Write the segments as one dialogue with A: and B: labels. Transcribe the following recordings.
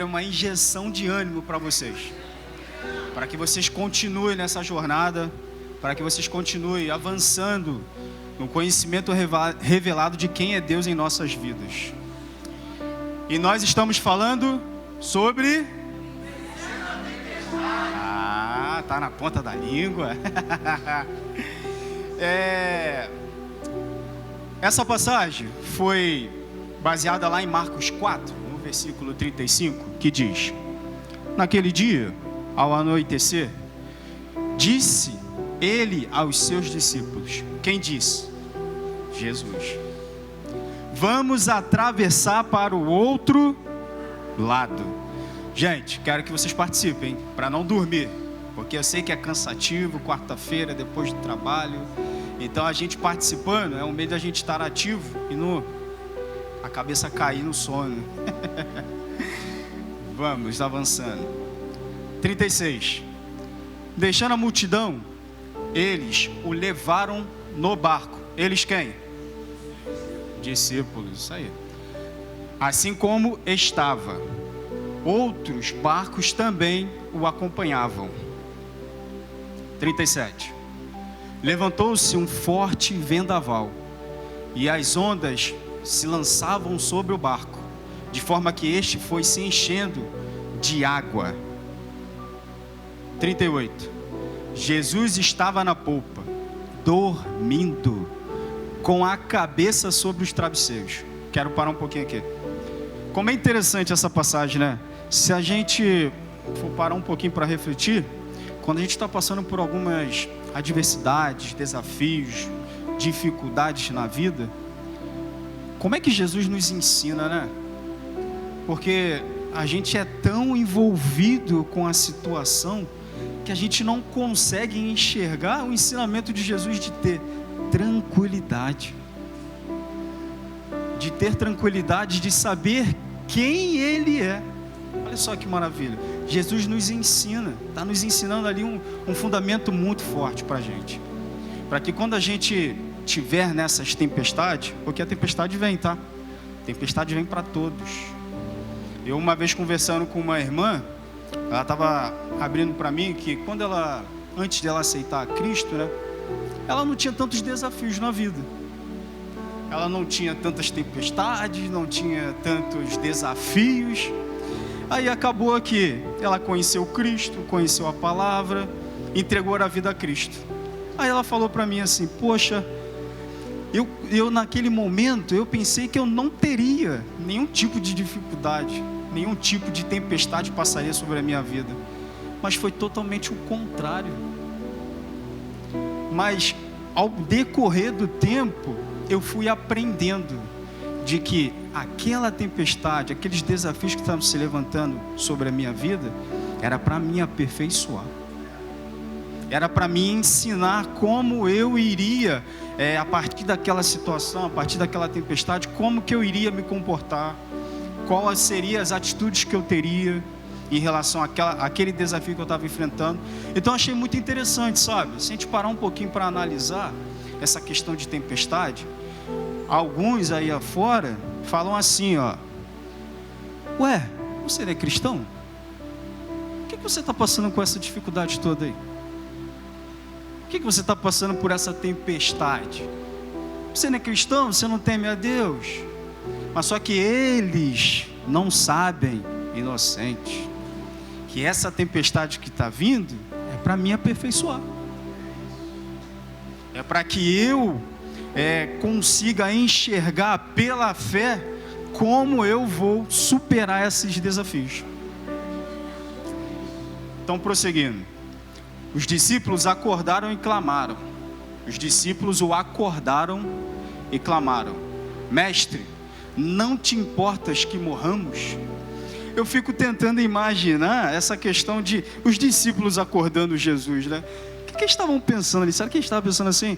A: uma injeção de ânimo para vocês, para que vocês continuem nessa jornada, para que vocês continuem avançando no conhecimento revelado de quem é Deus em nossas vidas. E nós estamos falando sobre... tá na ponta da língua. Essa passagem foi baseada lá em Marcos 4, no versículo 35, que diz: naquele dia, ao anoitecer, disse ele aos seus discípulos. Quem disse? Jesus. Vamos atravessar para o outro lado. Gente, quero que vocês participem, para não dormir, porque eu sei que é cansativo, quarta-feira, depois do trabalho. Então a gente participando é um meio da gente estar ativo e a cabeça cair no sono. Vamos avançando. 36. Deixando a multidão, eles o levaram no barco. Eles quem? Discípulos, isso aí. Assim como estava, outros barcos também o acompanhavam. 37. Levantou-se um forte vendaval, e as ondas se lançavam sobre o barco, de forma que este foi se enchendo de água. 38. Jesus estava na polpa, dormindo, com a cabeça sobre os travesseiros. Quero parar um pouquinho aqui. Como é interessante essa passagem, né? Se a gente for parar um pouquinho para refletir, quando a gente está passando por algumas adversidades, desafios, dificuldades na vida, como é que Jesus nos ensina, né? Porque a gente é tão envolvido com a situação que a gente não consegue enxergar o ensinamento de Jesus de ter tranquilidade. De ter tranquilidade, de saber quem Ele é. Olha só que maravilha. Jesus nos ensina, está nos ensinando ali um fundamento muito forte para a gente. Para que quando a gente tiver nessas tempestades, porque a tempestade vem, tá? A tempestade vem para todos. Eu uma vez conversando com uma irmã, ela estava abrindo para mim que antes dela aceitar Cristo, né? Ela não tinha tantos desafios na vida. Ela não tinha tantas tempestades, não tinha tantos desafios. Aí acabou que ela conheceu Cristo, conheceu a palavra, entregou a vida a Cristo. Aí ela falou para mim assim: poxa, eu naquele momento eu pensei que eu não teria nenhum tipo de dificuldade, nenhum tipo de tempestade passaria sobre a minha vida. Mas foi totalmente o contrário. Mas ao decorrer do tempo, eu fui aprendendo de que aquela tempestade, aqueles desafios que estavam se levantando sobre a minha vida, era para me aperfeiçoar. Era para me ensinar como eu iria, a partir daquela situação, a partir daquela tempestade, como que eu iria me comportar, quais seriam as atitudes que eu teria em relação àquele desafio que eu estava enfrentando. Então achei muito interessante, sabe? Se a gente parar um pouquinho para analisar essa questão de tempestade, alguns aí afora falam assim, ó: ué, você não é cristão? Por que você está passando com essa dificuldade toda aí? Por que você está passando por essa tempestade? Você não é cristão? Você não teme a Deus? Mas só que eles não sabem, inocentes, que essa tempestade que está vindo é para me aperfeiçoar. É para que eu consiga enxergar pela fé como eu vou superar esses desafios. Então, prosseguindo. Os discípulos acordaram e clamaram. Os discípulos o acordaram e clamaram: Mestre, não te importas que morramos? Eu fico tentando imaginar essa questão de os discípulos acordando Jesus, né? O que eles estavam pensando ali? Será que eles estavam pensando assim: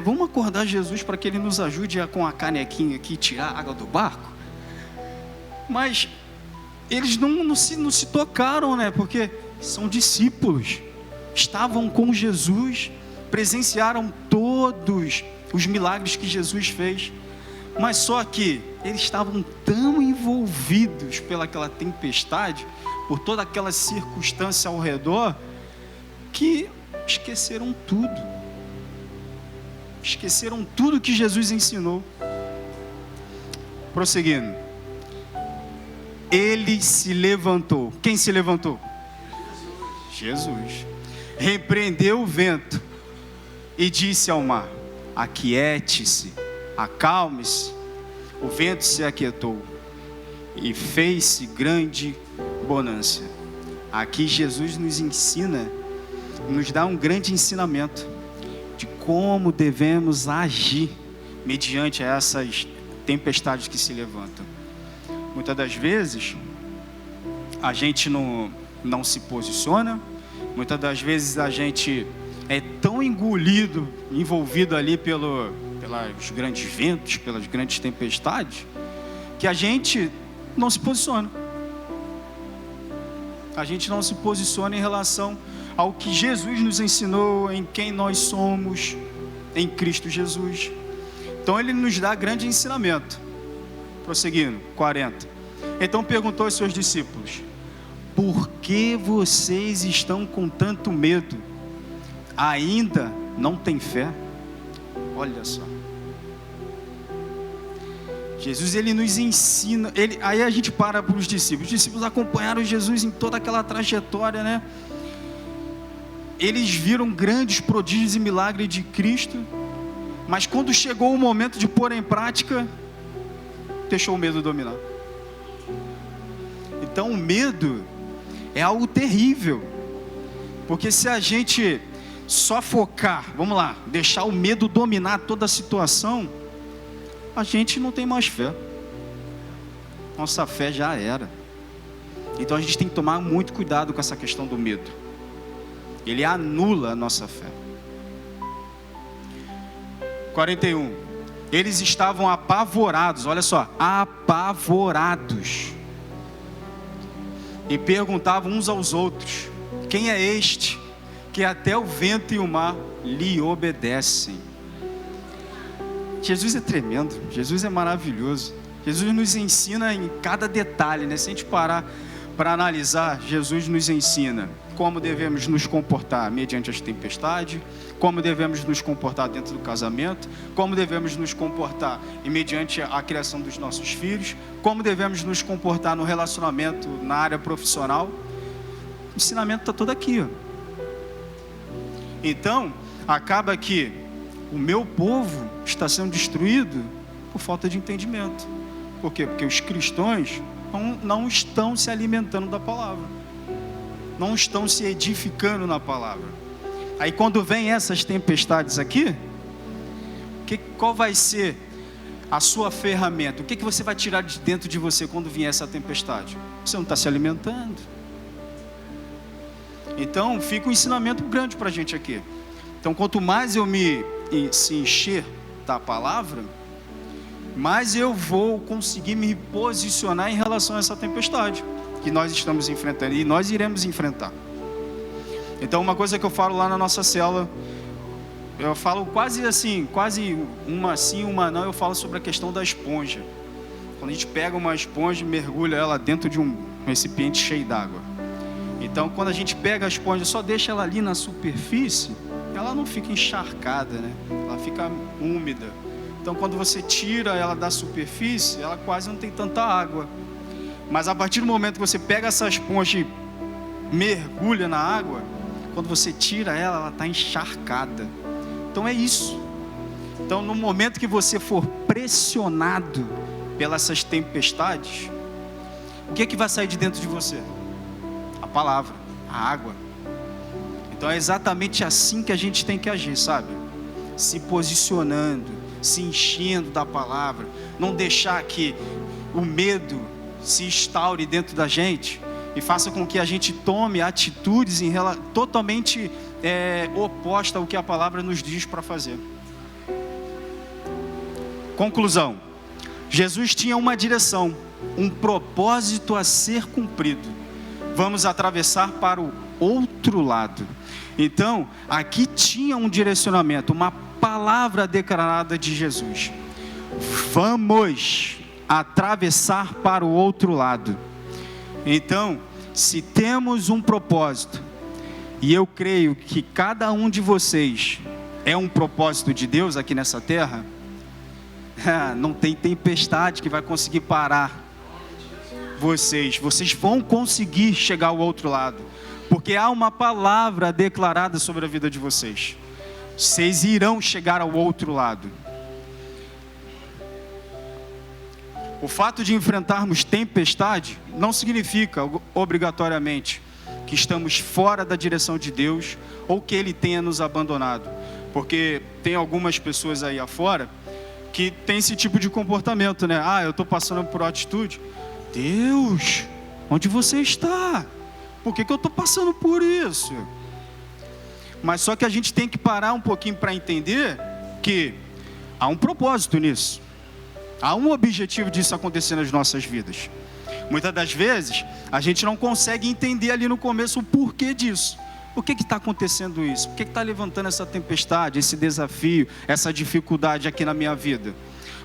A: vamos acordar Jesus para que ele nos ajude com a canequinha aqui tirar a água do barco? Mas eles não se tocaram, né? Porque são discípulos, estavam com Jesus, presenciaram todos os milagres que Jesus fez. Mas só que eles estavam tão envolvidos pelaquela tempestade, por toda aquela circunstância ao redor, que esqueceram tudo. Esqueceram tudo que Jesus ensinou. Prosseguindo. Ele se levantou. Quem se levantou? Jesus. Repreendeu o vento e disse ao mar: aquiete-se, acalme-se. O vento se aquietou e fez-se grande bonança. Aqui Jesus nos ensina, nos dá um grande ensinamento de como devemos agir mediante essas tempestades que se levantam. Muitas das vezes a gente não se posiciona, muitas das vezes a gente é tão engolido, envolvido ali pelos grandes ventos, pelas grandes tempestades, que a gente não se posiciona. A gente não se posiciona em relação ao que Jesus nos ensinou, em quem nós somos, em Cristo Jesus. Então ele nos dá grande ensinamento. Prosseguindo, 40. Então perguntou aos seus discípulos: por que vocês estão com tanto medo? Ainda não têm fé? Olha só. Jesus, ele nos ensina, aí a gente para os discípulos. Os discípulos acompanharam Jesus em toda aquela trajetória, né? Eles viram grandes prodígios e milagres de Cristo, mas quando chegou o momento de pôr em prática, deixou o medo dominar. Então o medo é algo terrível, porque se a gente só focar, vamos lá, deixar o medo dominar toda a situação, a gente não tem mais fé. Nossa fé já era. Então a gente tem que tomar muito cuidado com essa questão do medo. Ele anula a nossa fé. 41. Eles estavam apavorados, olha só, apavorados. E perguntavam uns aos outros: quem é este que até o vento e o mar lhe obedecem? Jesus é tremendo, Jesus é maravilhoso. Jesus nos ensina em cada detalhe, né? Se a gente parar para analisar, Jesus nos ensina como devemos nos comportar mediante as tempestades, como devemos nos comportar dentro do casamento, como devemos nos comportar mediante a criação dos nossos filhos, como devemos nos comportar no relacionamento, na área profissional. O ensinamento está todo aqui, ó. Então, acaba que o meu povo está sendo destruído por falta de entendimento. Por quê? Porque os cristãos não estão se alimentando da palavra, não estão se edificando na palavra. Aí quando vem essas tempestades aqui, qual vai ser a sua ferramenta? O que você vai tirar de dentro de você quando vier essa tempestade? Você não está se alimentando. Então fica um ensinamento grande para a gente aqui. Então quanto mais eu se encher da palavra, mais eu vou conseguir me posicionar em relação a essa tempestade que nós estamos enfrentando e nós iremos enfrentar. Então uma coisa que eu falo lá na nossa célula, eu falo quase uma sim, uma não, eu falo sobre a questão da esponja. Quando a gente pega uma esponja e mergulha ela dentro de um recipiente cheio d'água. Então quando a gente pega a esponja, só deixa ela ali na superfície, ela não fica encharcada, né? Ela fica úmida. Então quando você tira ela da superfície, ela quase não tem tanta água. Mas a partir do momento que você pega essa esponja e mergulha na água, quando você tira ela, ela está encharcada. Então é isso. Então no momento que você for pressionado pelas essas tempestades, o que vai sair de dentro de você? A palavra, a água. Então é exatamente assim que a gente tem que agir, sabe? Se posicionando, se enchendo da palavra, não deixar que o medo se instaure dentro da gente e faça com que a gente tome atitudes totalmente opostas ao que a palavra nos diz para fazer. Conclusão: Jesus tinha uma direção, um propósito a ser cumprido. Vamos atravessar para o outro lado. Então, aqui tinha um direcionamento, uma palavra declarada de Jesus: vamos atravessar para o outro lado. Então, se temos um propósito, e eu creio que cada um de vocês é um propósito de Deus aqui nessa terra, não tem tempestade que vai conseguir parar vocês. Vocês vão conseguir chegar ao outro lado, porque há uma palavra declarada sobre a vida de vocês. Vocês irão chegar ao outro lado. O fato de enfrentarmos tempestade não significa obrigatoriamente que estamos fora da direção de Deus ou que Ele tenha nos abandonado, porque tem algumas pessoas aí afora que tem esse tipo de comportamento, né? Eu estou passando por atitude. Deus, onde você está? Por que eu estou passando por isso? Mas só que a gente tem que parar um pouquinho para entender que há um propósito nisso. Há um objetivo disso acontecer nas nossas vidas. Muitas das vezes, a gente não consegue entender ali no começo o porquê disso. Por que está acontecendo isso? Por que está levantando essa tempestade, esse desafio, essa dificuldade aqui na minha vida?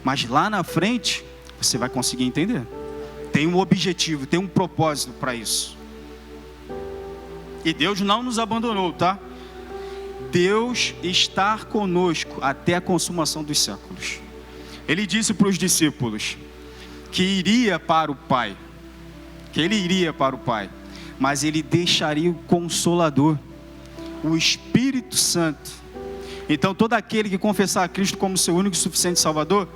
A: Mas lá na frente, você vai conseguir entender. Tem um objetivo, tem um propósito para isso. E Deus não nos abandonou, tá? Deus está conosco até a consumação dos séculos. Ele disse para os discípulos que iria para o Pai, que ele iria para o Pai, mas ele deixaria o Consolador, o Espírito Santo. Então todo aquele que confessar a Cristo como seu único e suficiente Salvador,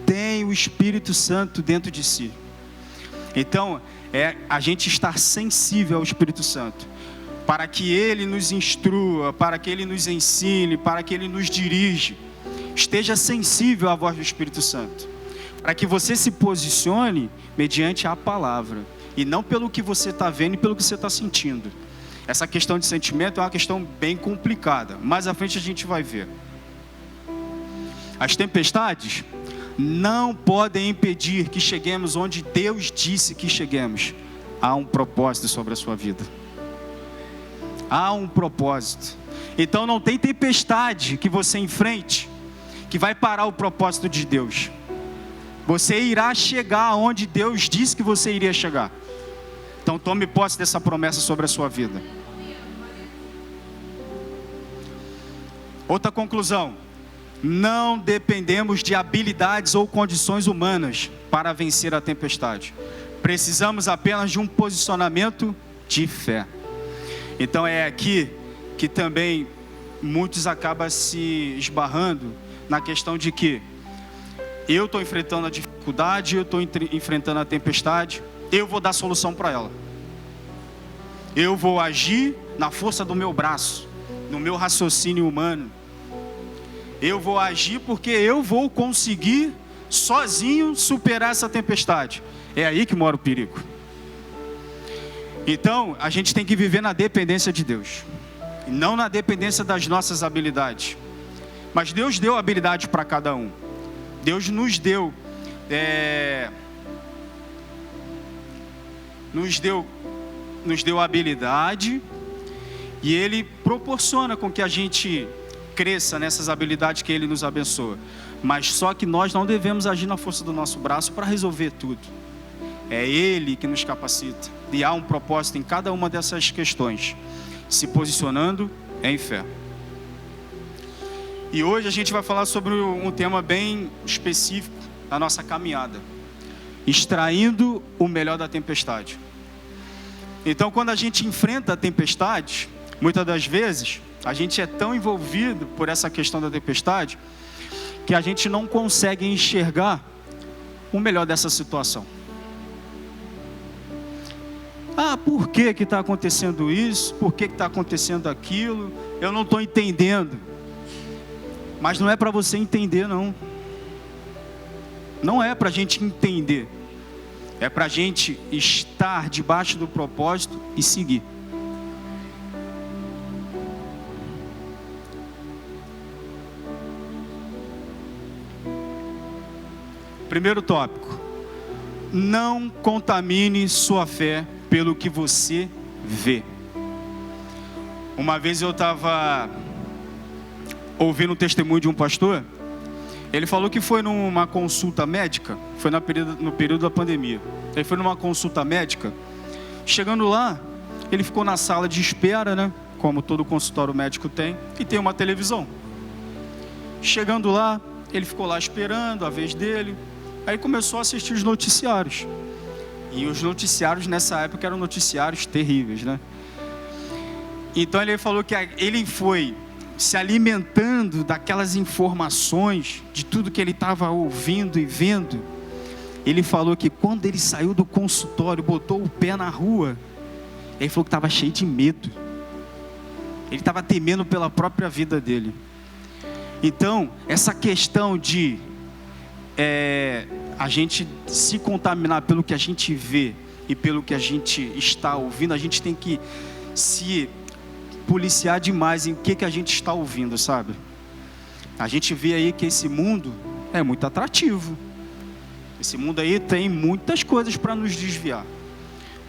A: tem o Espírito Santo dentro de si. Então é a gente estar sensível ao Espírito Santo, para que Ele nos instrua, para que Ele nos ensine, para que Ele nos dirija. Esteja sensível à voz do Espírito Santo, para que você se posicione mediante a palavra, e não pelo que você está vendo e pelo que você está sentindo. Essa questão de sentimento é uma questão bem complicada, mais à frente a gente vai ver. As tempestades não podem impedir que cheguemos onde Deus disse que cheguemos. Há um propósito sobre a sua vida. Há um propósito. Então não tem tempestade que você enfrente que vai parar o propósito de Deus. Você irá chegar onde Deus disse que você iria chegar. Então tome posse dessa promessa sobre a sua vida. Outra conclusão: não dependemos de habilidades ou condições humanas para vencer a tempestade. Precisamos apenas de um posicionamento de fé. Então é aqui que também muitos acabam se esbarrando na questão de que eu estou enfrentando a dificuldade, eu estou enfrentando a tempestade, eu vou dar solução para ela. Eu vou agir na força do meu braço, no meu raciocínio humano. Eu vou agir porque eu vou conseguir sozinho superar essa tempestade. É aí que mora o perigo. Então, a gente tem que viver na dependência de Deus, e não na dependência das nossas habilidades. Mas Deus deu habilidade para cada um. Deus nos deu habilidade, e Ele proporciona com que a gente cresça nessas habilidades que Ele nos abençoa. Mas só que nós não devemos agir na força do nosso braço para resolver tudo. É Ele que nos capacita, e há um propósito em cada uma dessas questões, se posicionando em fé. E hoje a gente vai falar sobre um tema bem específico da nossa caminhada: extraindo o melhor da tempestade. Então, quando a gente enfrenta a tempestade, muitas das vezes a gente é tão envolvido por essa questão da tempestade que a gente não consegue enxergar o melhor dessa situação. Por que está acontecendo isso? Por que está acontecendo aquilo? Eu não estou entendendo. Mas não é para você entender, não. Não é para a gente entender. É para a gente estar debaixo do propósito e seguir. Primeiro tópico: não contamine sua fé pelo que você vê. Uma vez eu estava ouvindo o testemunho de um pastor, Ele falou que foi numa consulta médica, foi no período da pandemia. Ele foi numa consulta médica. Chegando lá, ele ficou na sala de espera, né? Como todo consultório médico tem, e tem uma televisão. Chegando lá, ele ficou lá esperando a vez dele. Aí começou a assistir os noticiários. E os noticiários nessa época eram noticiários terríveis, né? Então ele falou que ele foi se alimentando daquelas informações, de tudo que ele estava ouvindo e vendo. Ele falou que quando ele saiu do consultório, botou o pé na rua, ele falou que estava cheio de medo. Ele estava temendo pela própria vida dele. Então, essa questão de a gente se contaminar pelo que a gente vê e pelo que a gente está ouvindo, a gente tem que se policiar demais em o que a gente está ouvindo, sabe? A gente vê aí que esse mundo é muito atrativo. Esse mundo aí tem muitas coisas para nos desviar,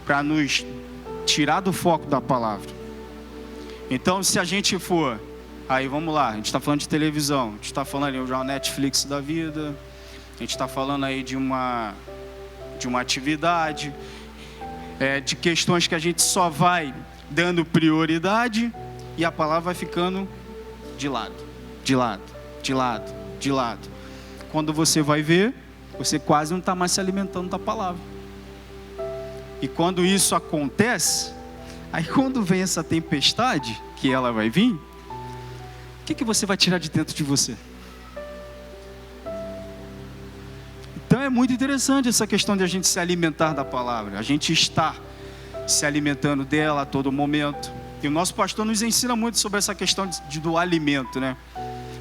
A: para nos tirar do foco da palavra. Então, se a gente for, aí vamos lá, a gente está falando de televisão, a gente está falando aí de uma Netflix da vida, a gente está falando aí de uma atividade, de questões que a gente só vai dando prioridade e a palavra vai ficando de lado, de lado, de lado, de lado. Quando você vai ver, você quase não está mais se alimentando da palavra. E quando isso acontece, aí quando vem essa tempestade, que ela vai vir, o que você vai tirar de dentro de você? Então é muito interessante essa questão de a gente se alimentar da palavra, a gente estar se alimentando dela a todo momento. E o nosso pastor nos ensina muito sobre essa questão do alimento, né?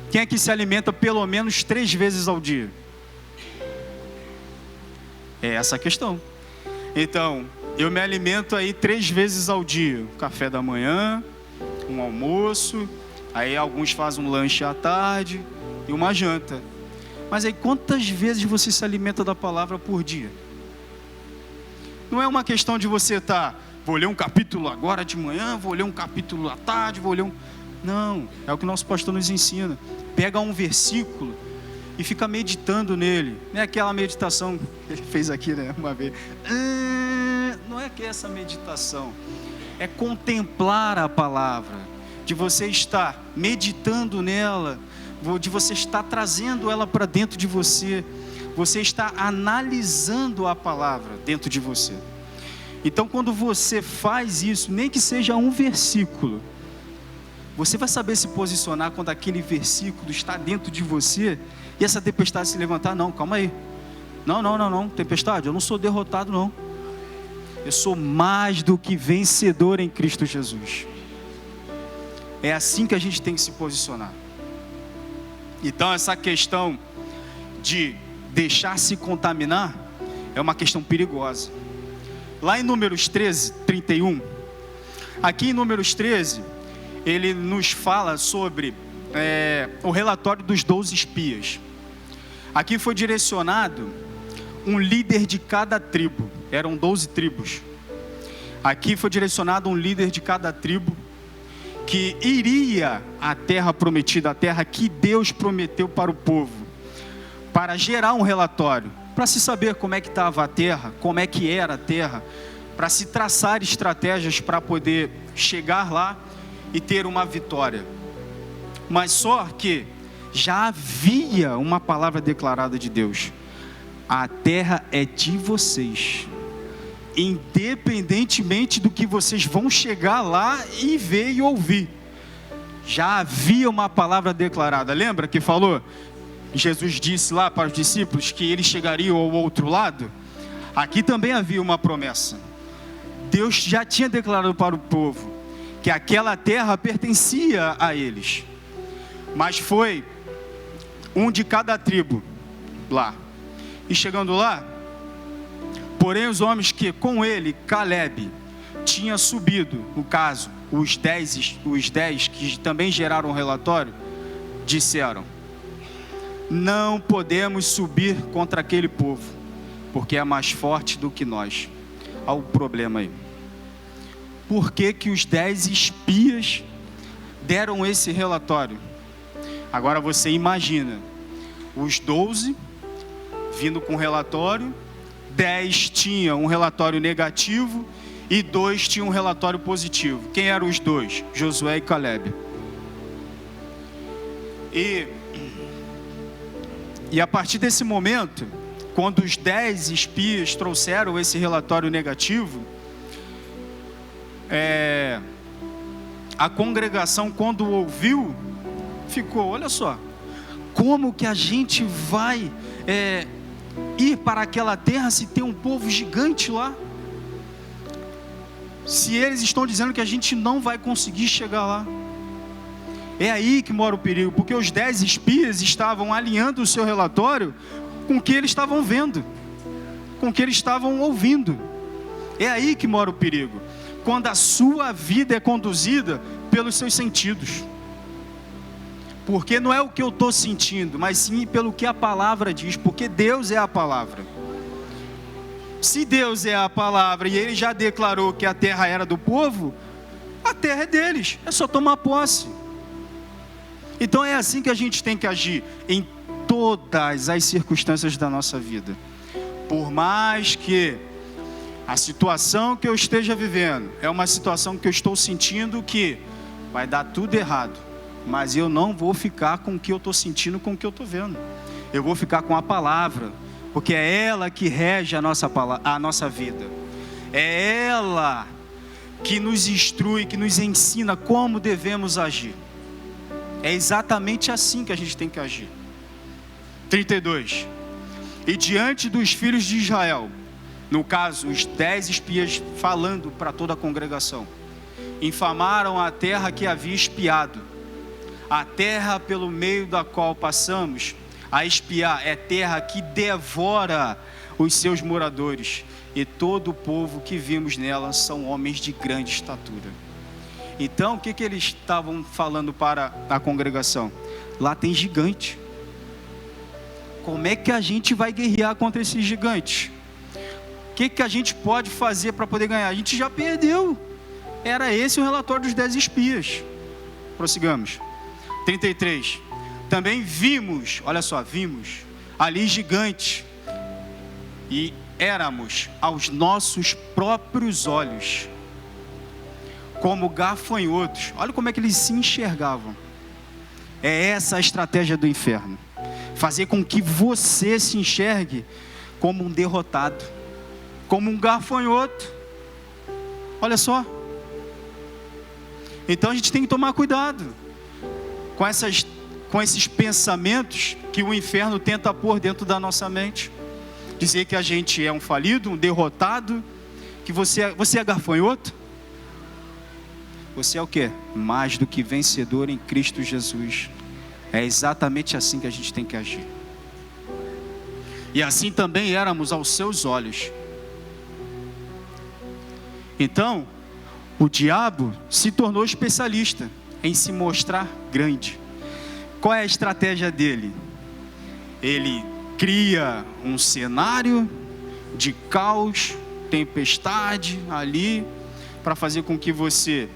A: Quem é que se alimenta pelo menos 3 vezes ao dia? É essa a questão. Então, eu me alimento aí 3 vezes ao dia. Um café da manhã, um almoço, aí alguns fazem um lanche à tarde e uma janta. Mas aí quantas vezes você se alimenta da palavra por dia? Não é uma questão de você vou ler um capítulo agora de manhã, vou ler um capítulo à tarde, Não, é o que o nosso pastor nos ensina. Pega um versículo e fica meditando nele. Não é aquela meditação que ele fez aqui, né, uma vez. Não é que é essa meditação. É contemplar a palavra, de você estar meditando nela, de você estar trazendo ela para dentro de você. Você está analisando a palavra dentro de você. Então, quando você faz isso, nem que seja um versículo, você vai saber se posicionar quando aquele versículo está dentro de você e essa tempestade se levantar. Não, calma aí. Não, tempestade, eu não sou derrotado, não. Eu sou mais do que vencedor em Cristo Jesus. É assim que a gente tem que se posicionar. Então, essa questão de deixar se contaminar é uma questão perigosa. Lá em Números 13, 31, aqui em Números 13, ele nos fala sobre o relatório dos 12 espias. Aqui foi direcionado um líder de cada tribo, eram 12 tribos. Aqui foi direcionado um líder de cada tribo que iria à terra prometida, a terra que Deus prometeu para o povo, para gerar um relatório, para se saber como é que estava a terra, como é que era a terra, para se traçar estratégias para poder chegar lá e ter uma vitória. Mas só que já havia uma palavra declarada de Deus: a terra é de vocês, independentemente do que vocês vão chegar lá e ver e ouvir. Já havia uma palavra declarada. Lembra que falou? Jesus disse lá para os discípulos que eles chegariam ao outro lado. Aqui também havia uma promessa. Deus já tinha declarado para o povo que aquela terra pertencia a eles, mas foi um de cada tribo lá. E chegando lá, porém os homens que com ele, Caleb, tinha subido, no caso, os 10 que também geraram o relatório, disseram: não podemos subir contra aquele povo, porque é mais forte do que nós. Olha o problema aí. Por que que os 10 espias deram esse relatório? Agora você imagina, os 12 vindo com relatório, 10 tinham um relatório negativo e 2 tinham um relatório positivo. Quem eram os 2? Josué e Calebe. E a partir desse momento, quando os 10 espias trouxeram esse relatório negativo, a congregação, quando ouviu, ficou, olha só, como que a gente vai ir para aquela terra se tem um povo gigante lá? Se eles estão dizendo que a gente não vai conseguir chegar lá. É aí que mora o perigo, porque os 10 espias estavam alinhando o seu relatório com o que eles estavam vendo, com o que eles estavam ouvindo. É aí que mora o perigo, quando a sua vida é conduzida pelos seus sentidos. Porque não é o que eu estou sentindo, mas sim pelo que a palavra diz, porque Deus é a palavra. Se Deus é a palavra e Ele já declarou que a terra era do povo, a terra é deles, é só tomar posse. Então é assim que a gente tem que agir em todas as circunstâncias da nossa vida. Por mais que a situação que eu esteja vivendo é uma situação que eu estou sentindo que vai dar tudo errado, mas eu não vou ficar com o que eu estou sentindo, com o que eu estou vendo. Eu vou ficar com a palavra, porque é ela que rege a nossa vida. É ela que nos instrui, que nos ensina como devemos agir. É exatamente assim que a gente tem que agir. 32. E diante dos filhos de Israel, no caso, os 10 espias falando para toda a congregação, infamaram a terra que havia espiado. A terra pelo meio da qual passamos a espiar é terra que devora os seus moradores, e todo o povo que vimos nela são homens de grande estatura. Então, o que eles estavam falando para a congregação? Lá tem gigante. Como é que a gente vai guerrear contra esses gigantes? O que a gente pode fazer para poder ganhar? A gente já perdeu. Era esse o relatório dos 10 espias. Prossigamos. 33. Também vimos, olha só, vimos ali gigantes, e éramos aos nossos próprios olhos como gafanhotos. Olha como é que eles se enxergavam. É essa a estratégia do inferno, fazer com que você se enxergue como um derrotado, como um gafanhoto. Olha só. Então a gente tem que tomar cuidado com esses pensamentos que o inferno tenta pôr dentro da nossa mente. Dizer que a gente é um falido, um derrotado, que você é gafanhoto. Você é o quê? Mais do que vencedor em Cristo Jesus. É exatamente assim que a gente tem que agir. E assim também éramos aos seus olhos. Então, o diabo se tornou especialista em se mostrar grande. Qual é a estratégia dele? Ele cria um cenário de caos, tempestade ali, para fazer com que você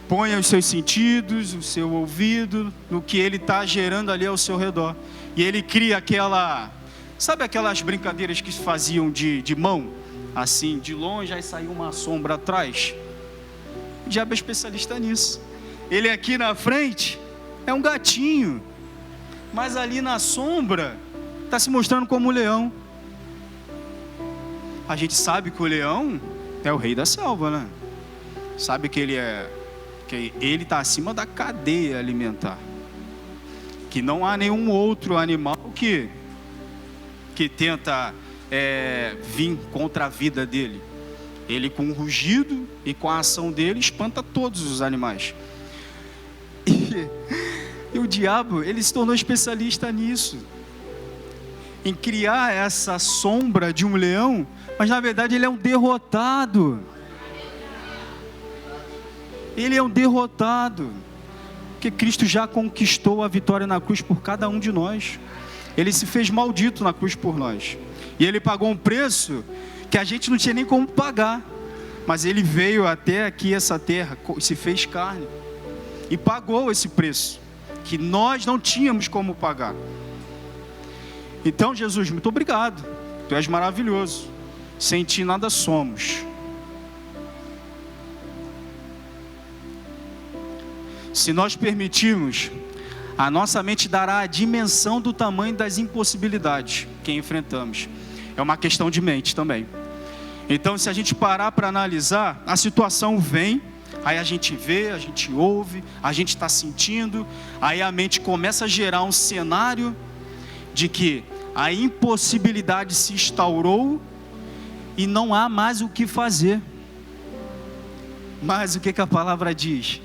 A: ponha os seus sentidos, o seu ouvido, no que ele está gerando ali ao seu redor. E ele cria sabe aquelas brincadeiras que se faziam de mão? Assim, de longe, aí saiu uma sombra atrás. O diabo é especialista nisso. Ele aqui na frente é um gatinho, mas ali na sombra está se mostrando como um leão. A gente sabe que o leão é o rei da selva, né? Sabe que ele está acima da cadeia alimentar, que não há nenhum outro animal que tenta vir contra a vida dele. Ele, com o rugido e com a ação dele, espanta todos os animais. E o diabo, ele se tornou especialista nisso, em criar essa sombra de um leão, mas na verdade ele é um derrotado. Ele é um derrotado, porque Cristo já conquistou a vitória na cruz por cada um de nós. Ele se fez maldito na cruz por nós, e ele pagou um preço que a gente não tinha nem como pagar, mas ele veio até aqui essa terra, se fez carne e pagou esse preço que nós não tínhamos como pagar. Então, Jesus, muito obrigado. Tu és maravilhoso. Sem ti nada somos. Se nós permitirmos, a nossa mente dará a dimensão do tamanho das impossibilidades que enfrentamos. É uma questão de mente também. Então, se a gente parar para analisar, a situação vem, aí a gente vê, a gente ouve, a gente está sentindo, aí a mente começa a gerar um cenário de que a impossibilidade se instaurou e não há mais o que fazer. Mas o que a palavra diz?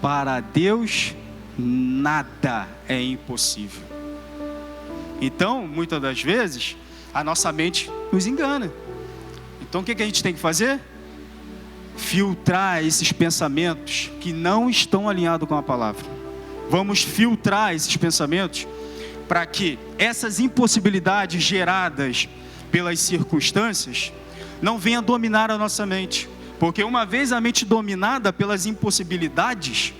A: Para Deus, nada é impossível. Então, muitas das vezes, a nossa mente nos engana. Então, o que a gente tem que fazer? Filtrar esses pensamentos que não estão alinhados com a palavra. Vamos filtrar esses pensamentos para que essas impossibilidades geradas pelas circunstâncias não venham dominar a nossa mente. Porque uma vez a mente dominada pelas impossibilidades,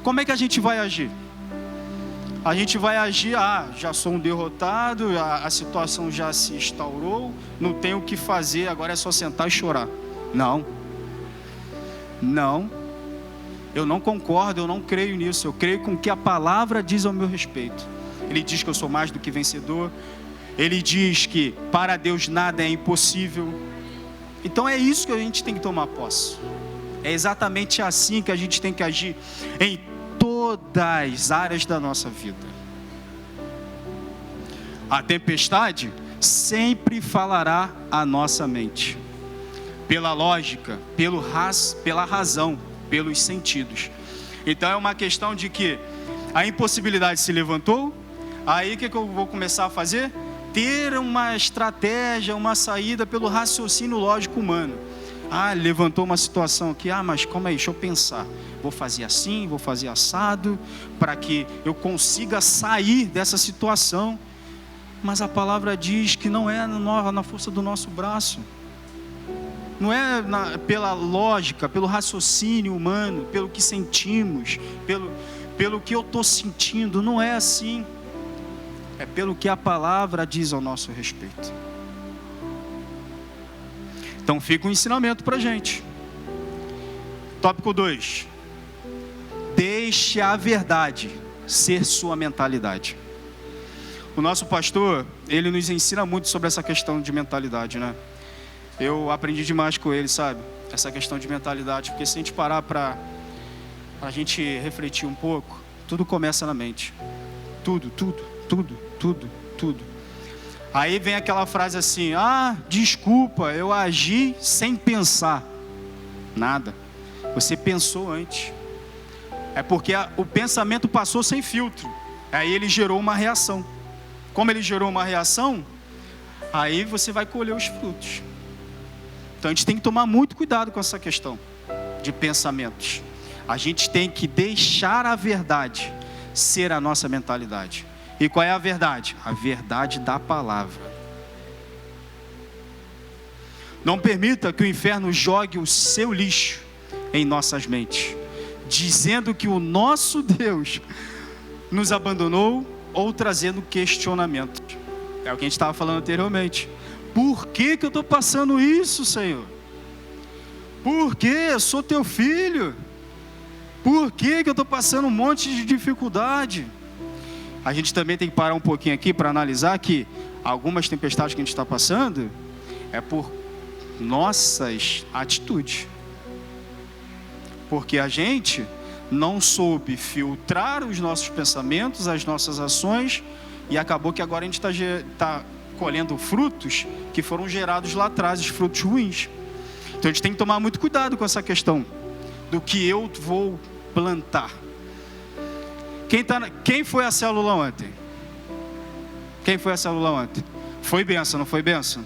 A: como é que a gente vai agir? A gente vai agir, já sou um derrotado, a situação já se instaurou, não tenho o que fazer, agora é só sentar e chorar. Não, eu não concordo, eu não creio nisso, eu creio com o que a palavra diz ao meu respeito. Ele diz que eu sou mais do que vencedor, ele diz que para Deus nada é impossível. Então é isso que a gente tem que tomar posse. É exatamente assim que a gente tem que agir em todas as áreas da nossa vida. A tempestade sempre falará à nossa mente, pela lógica, pela razão, pelos sentidos. Então é uma questão de que a impossibilidade se levantou, aí o que eu vou começar a fazer? Ter uma estratégia, uma saída pelo raciocínio lógico humano. Levantou uma situação aqui, mas calma aí, deixa eu pensar. Vou fazer assim, vou fazer assado, para que eu consiga sair dessa situação. Mas a palavra diz que não é na força do nosso braço. Não é pela lógica, pelo raciocínio humano, pelo que sentimos, pelo que eu estou sentindo. Não é assim. É pelo que a palavra diz ao nosso respeito. Então fica um ensinamento para a gente. Tópico 2. Deixe a verdade ser sua mentalidade. O nosso pastor, ele nos ensina muito sobre essa questão de mentalidade, né? Eu aprendi demais com ele, sabe? Essa questão de mentalidade, porque se a gente parar para a gente refletir um pouco, tudo começa na mente. Tudo. Aí vem aquela frase assim, desculpa, eu agi sem pensar. Nada, você pensou antes. É porque o pensamento passou sem filtro. Aí ele gerou uma reação. Como ele gerou uma reação, aí você vai colher os frutos. Então a gente tem que tomar muito cuidado com essa questão de pensamentos. A gente tem que deixar a verdade ser a nossa mentalidade. E qual é a verdade? A verdade da palavra. Não permita que o inferno jogue o seu lixo em nossas mentes, dizendo que o nosso Deus nos abandonou ou trazendo questionamento. É o que a gente estava falando anteriormente. Por que eu estou passando isso, Senhor? Por que eu sou teu filho? Por que eu estou passando um monte de dificuldade? A gente também tem que parar um pouquinho aqui para analisar que algumas tempestades que a gente está passando é por nossas atitudes. Porque a gente não soube filtrar os nossos pensamentos, as nossas ações, e acabou que agora a gente está colhendo frutos que foram gerados lá atrás, os frutos ruins. Então a gente tem que tomar muito cuidado com essa questão do que eu vou plantar. Quem foi a célula ontem? Quem foi a célula ontem? Foi bênção, não foi bênção?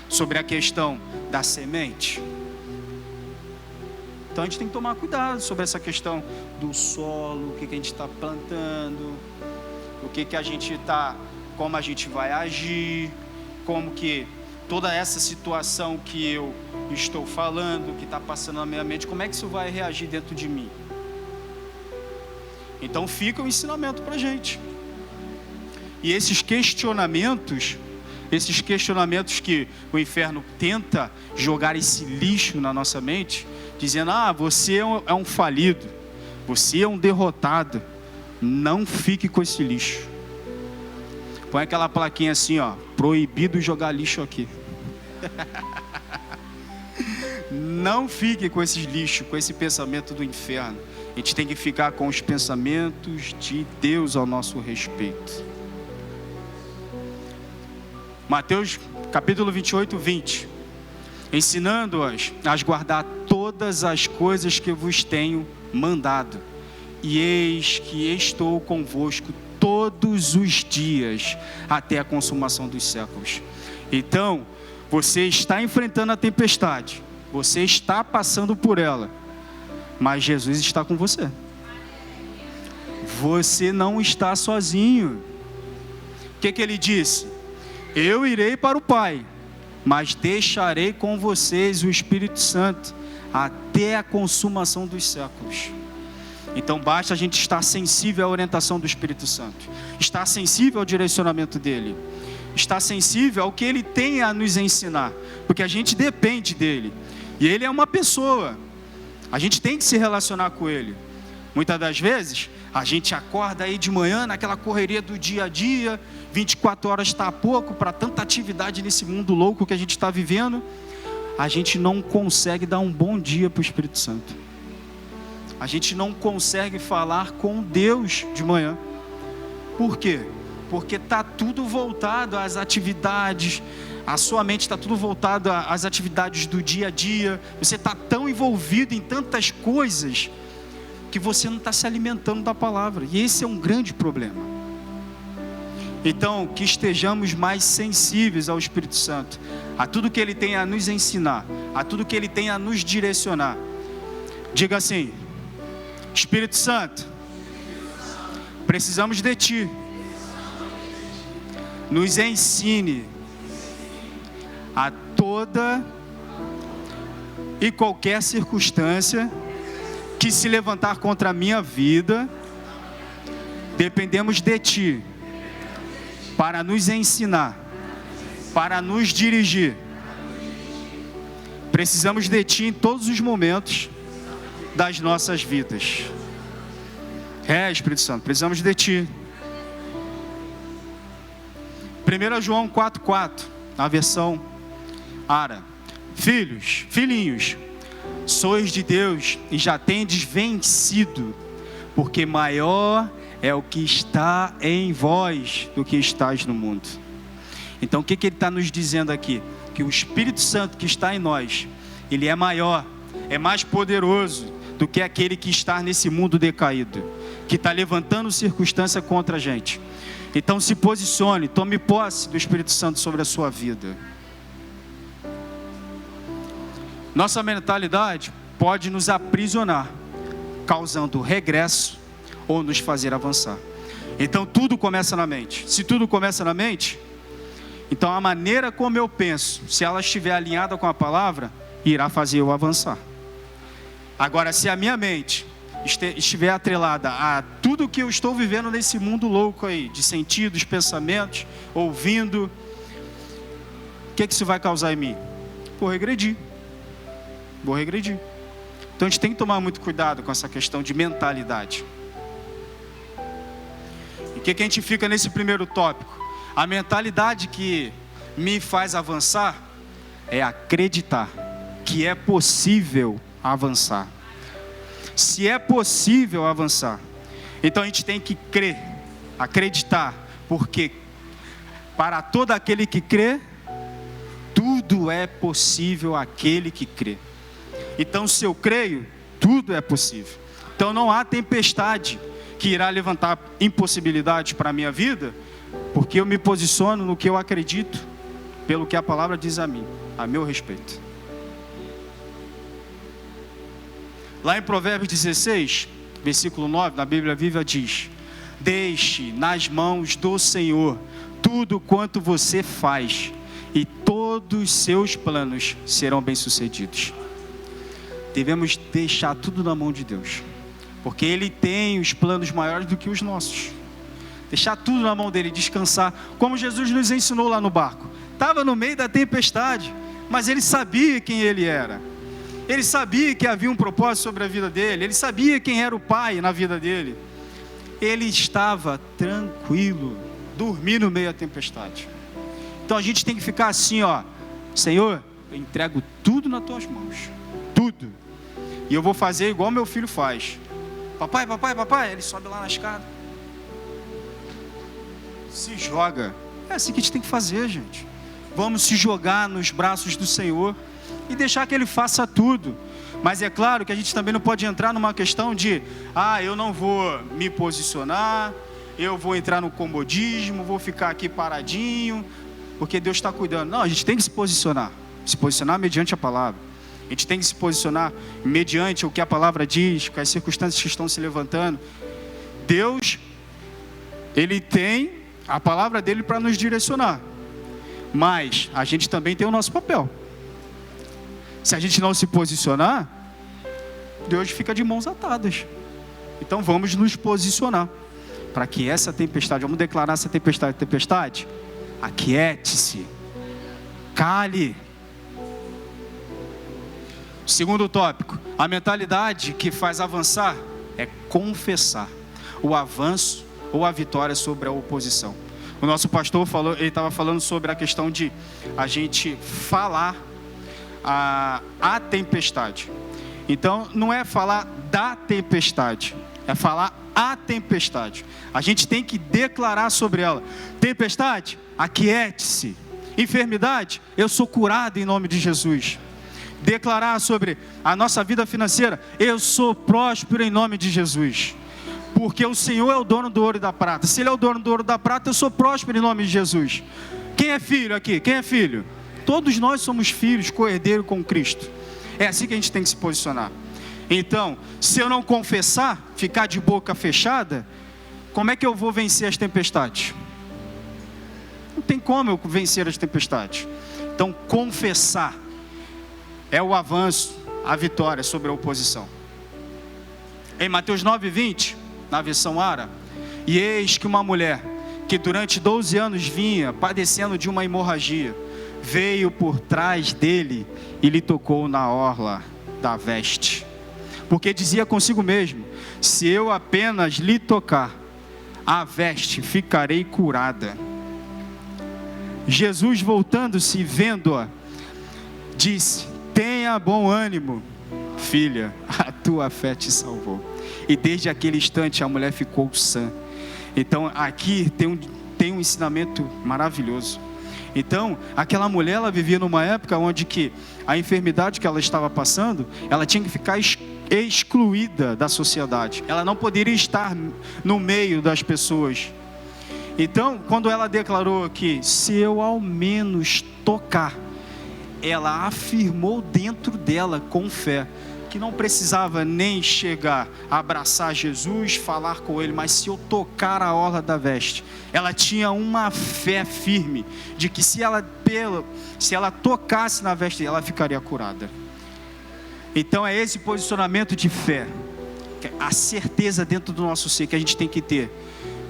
A: Sobre a questão da semente. Então a gente tem que tomar cuidado sobre essa questão do solo, o que a gente está plantando, o que a gente está, como a gente vai agir, como que toda essa situação que eu estou falando, que está passando na minha mente, como é que isso vai reagir dentro de mim? Então fica um ensinamento para a gente. E esses questionamentos que o inferno tenta jogar esse lixo na nossa mente, dizendo: você é um falido, você é um derrotado. Não fique com esse lixo. Põe aquela plaquinha assim, proibido jogar lixo aqui. Não fique com esses lixos, com esse pensamento do inferno. A gente tem que ficar com os pensamentos de Deus ao nosso respeito. Mateus capítulo 28, 20. Ensinando-as a guardar todas as coisas que vos tenho mandado. E eis que estou convosco todos os dias, até a consumação dos séculos. Então, você está enfrentando a tempestade, você está passando por ela, mas Jesus está com você. Você não está sozinho. O que ele disse? Eu irei para o Pai, mas deixarei com vocês o Espírito Santo até a consumação dos séculos. Então basta a gente estar sensível à orientação do Espírito Santo, estar sensível ao direcionamento dele, estar sensível ao que ele tem a nos ensinar, porque a gente depende dele, e ele é uma pessoa, a gente tem que se relacionar com ele. Muitas das vezes a gente acorda aí de manhã naquela correria do dia a dia, 24 horas está pouco para tanta atividade nesse mundo louco que a gente está vivendo, a gente não consegue dar um bom dia para o Espírito Santo. A gente não consegue falar com Deus de manhã. Por quê? Porque está tudo voltado às atividades, a sua mente está tudo voltado às atividades do dia a dia. Você está tão envolvido em tantas coisas que você não está se alimentando da palavra. E esse é um grande problema. Então, que estejamos mais sensíveis ao Espírito Santo, a tudo que Ele tem a nos ensinar, a tudo que Ele tem a nos direcionar. Diga assim: Espírito Santo, precisamos de Ti. Nos ensine a toda e qualquer circunstância que se levantar contra a minha vida. Dependemos de Ti para nos ensinar, para nos dirigir. Precisamos de Ti em todos os momentos das nossas vidas. Espírito Santo, precisamos de Ti. 1 João 4,4, na versão Ara: filhinhos, sois de Deus e já tendes vencido, porque maior é o que está em vós do que estás no mundo. Então o que ele está nos dizendo aqui? Que o Espírito Santo que está em nós, ele é maior, é mais poderoso do que aquele que está nesse mundo decaído, que está levantando circunstância contra a gente. Então se posicione, tome posse do Espírito Santo sobre a sua vida. Nossa mentalidade pode nos aprisionar, causando regresso ou nos fazer avançar. Então tudo começa na mente. Se tudo começa na mente, então a maneira como eu penso, se ela estiver alinhada com a palavra, irá fazer eu avançar. Agora, se a minha mente estiver atrelada a tudo que eu estou vivendo nesse mundo louco aí, de sentidos, pensamentos, ouvindo, o que isso vai causar em mim? Vou regredir. Então a gente tem que tomar muito cuidado com essa questão de mentalidade. E o que a gente fica nesse primeiro tópico? A mentalidade que me faz avançar é acreditar que é possível avançar. Se é possível avançar, então a gente tem que crer, acreditar, porque para todo aquele que crê, tudo é possível àquele que crê. Então se eu creio, tudo é possível. Então não há tempestade que irá levantar impossibilidades para a minha vida, porque eu me posiciono no que eu acredito, pelo que a palavra diz a mim, a meu respeito. Lá em Provérbios 16, versículo 9, na Bíblia Viva diz: deixe nas mãos do Senhor tudo quanto você faz, e todos os seus planos serão bem-sucedidos. Devemos deixar tudo na mão de Deus, porque Ele tem os planos maiores do que os nossos. deixar tudo na mão dele, descansar, como Jesus nos ensinou lá no barco. Estava no meio da tempestade, mas ele sabia quem ele era. Ele sabia que havia um propósito sobre a vida dele, ele sabia quem era o Pai na vida dele. Ele estava tranquilo, dormir no meio da tempestade. Então a gente tem que ficar assim, ó, Senhor, eu entrego tudo nas tuas mãos, tudo. E eu vou fazer igual meu filho faz. Papai, papai, papai, ele sobe lá na escada, se joga. É assim que a gente tem que fazer, gente. Vamos se jogar nos braços do Senhor e deixar que Ele faça tudo. Mas é claro que a gente também não pode entrar numa questão de eu não vou me posicionar, eu vou entrar no comodismo, vou ficar aqui paradinho, porque Deus está cuidando. Não, a gente tem que se posicionar mediante a palavra. A gente tem que se posicionar mediante o que a palavra diz, com as circunstâncias que estão se levantando. Deus, Ele tem a palavra dele para nos direcionar, mas a gente também tem o nosso papel. Se a gente não se posicionar, Deus fica de mãos atadas. Então vamos nos posicionar para que essa tempestade, vamos declarar essa tempestade, aquiete-se, cale. Segundo tópico, a mentalidade que faz avançar é confessar o avanço ou a vitória sobre a oposição. O nosso pastor falou, ele estava falando sobre a questão de a gente falar a tempestade. Então não é falar da tempestade, é falar a tempestade. A gente tem que declarar sobre ela: tempestade, aquiete-se. Enfermidade, eu sou curado em nome de Jesus. Declarar sobre a nossa vida financeira: eu sou próspero em nome de Jesus, porque o Senhor é o dono do ouro e da prata. Se Ele é o dono do ouro e da prata, eu sou próspero em nome de Jesus. Quem é filho aqui? Quem é filho? Todos nós somos filhos, co-herdeiro com Cristo. É assim que a gente tem que se posicionar. Então, se eu não confessar, ficar de boca fechada, como é que eu vou vencer as tempestades? Não tem como eu vencer as tempestades. Então, confessar é o avanço, a vitória sobre a oposição. Em Mateus 9:20, na versão Ara: e eis que uma mulher que durante 12 anos vinha padecendo de uma hemorragia, veio por trás dele e lhe tocou na orla da veste, porque dizia consigo mesmo: se eu apenas lhe tocar a veste, ficarei curada. Jesus, voltando-se e vendo-a, disse: tenha bom ânimo, filha, a tua fé te salvou. E desde aquele instante a mulher ficou sã. Então aqui tem um ensinamento maravilhoso. Então aquela mulher, ela vivia numa época onde que a enfermidade que ela estava passando, ela tinha que ficar excluída da sociedade. Ela não poderia estar no meio das pessoas. Então, quando ela declarou que se eu ao menos tocar, ela afirmou dentro dela com fé que não precisava nem chegar a abraçar Jesus, falar com Ele, mas se eu tocar a orla da veste, ela tinha uma fé firme de que se ela tocasse na veste, ela ficaria curada. Então é esse posicionamento de fé, a certeza dentro do nosso ser que a gente tem que ter,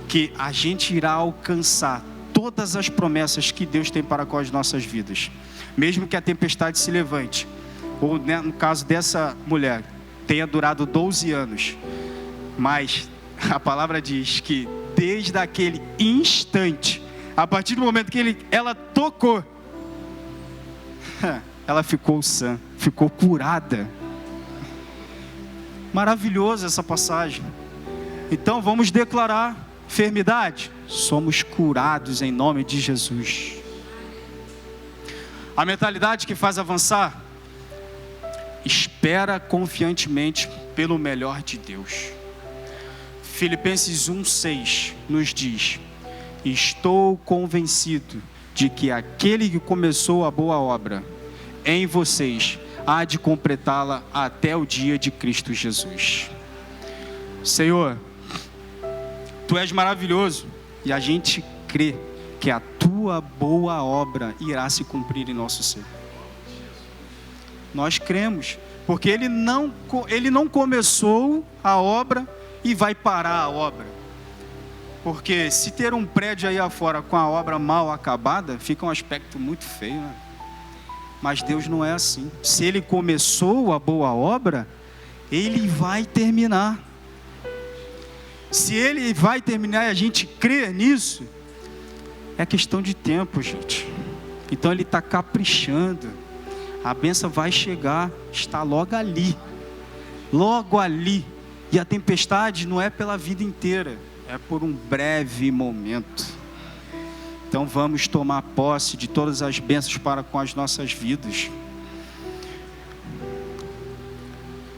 A: que a gente irá alcançar todas as promessas que Deus tem para com as nossas vidas, mesmo que a tempestade se levante, ou no caso dessa mulher, tenha durado 12 anos, mas a palavra diz que desde aquele instante, a partir do momento que ela tocou, ela ficou sã, ficou curada. Maravilhosa essa passagem. Então vamos declarar: enfermidade, somos curados em nome de Jesus. A mentalidade que faz avançar: espera confiantemente pelo melhor de Deus. Filipenses 1:6 nos diz: estou convencido de que aquele que começou a boa obra em vocês há de completá-la até o dia de Cristo Jesus. Senhor, Tu és maravilhoso e a gente crê que a Tua boa obra irá se cumprir em nosso ser. Nós cremos, porque Ele não começou a obra e vai parar a obra. Porque se ter um prédio aí afora com a obra mal acabada, fica um aspecto muito feio, né? Mas Deus não é assim. Se Ele começou a boa obra, Ele vai terminar. Se Ele vai terminar e a gente crer nisso, é questão de tempo, gente. Então Ele está caprichando. A bênção vai chegar, está logo ali. Logo ali. E a tempestade não é pela vida inteira, é por um breve momento. Então vamos tomar posse de todas as bênçãos para com as nossas vidas.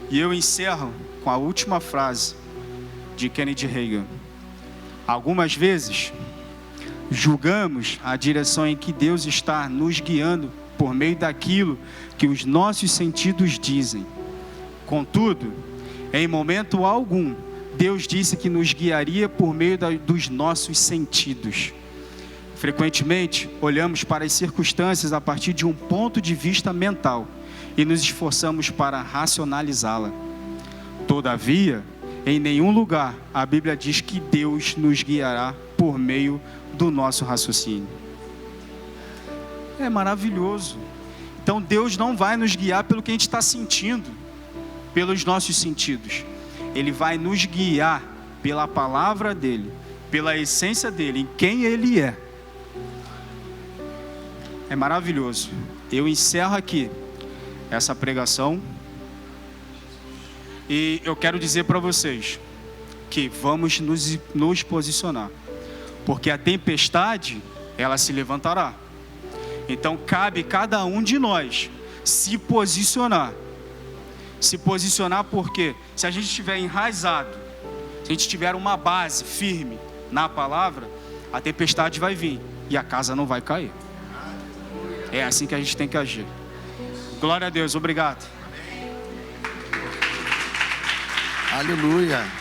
A: E eu encerro com a última frase de Kennedy Hagin. Algumas vezes julgamos a direção em que Deus está nos guiando por meio daquilo que os nossos sentidos dizem. Contudo, em momento algum, Deus disse que nos guiaria por meio dos nossos sentidos. Frequentemente, olhamos para as circunstâncias a partir de um ponto de vista mental e nos esforçamos para racionalizá-la. Todavia, em nenhum lugar a Bíblia diz que Deus nos guiará por meio do nosso raciocínio. É maravilhoso. Então Deus não vai nos guiar pelo que a gente está sentindo, pelos nossos sentidos. Ele vai nos guiar pela palavra dEle, pela essência dEle, em quem Ele é. É maravilhoso. Eu encerro aqui essa pregação e eu quero dizer para vocês que vamos nos posicionar, porque a tempestade, ela se levantará. Então cabe cada um de nós se posicionar. Se posicionar porque se a gente estiver enraizado, se a gente tiver uma base firme na palavra, a tempestade vai vir e a casa não vai cair. É assim que a gente tem que agir. Glória a Deus, obrigado.
B: Aleluia.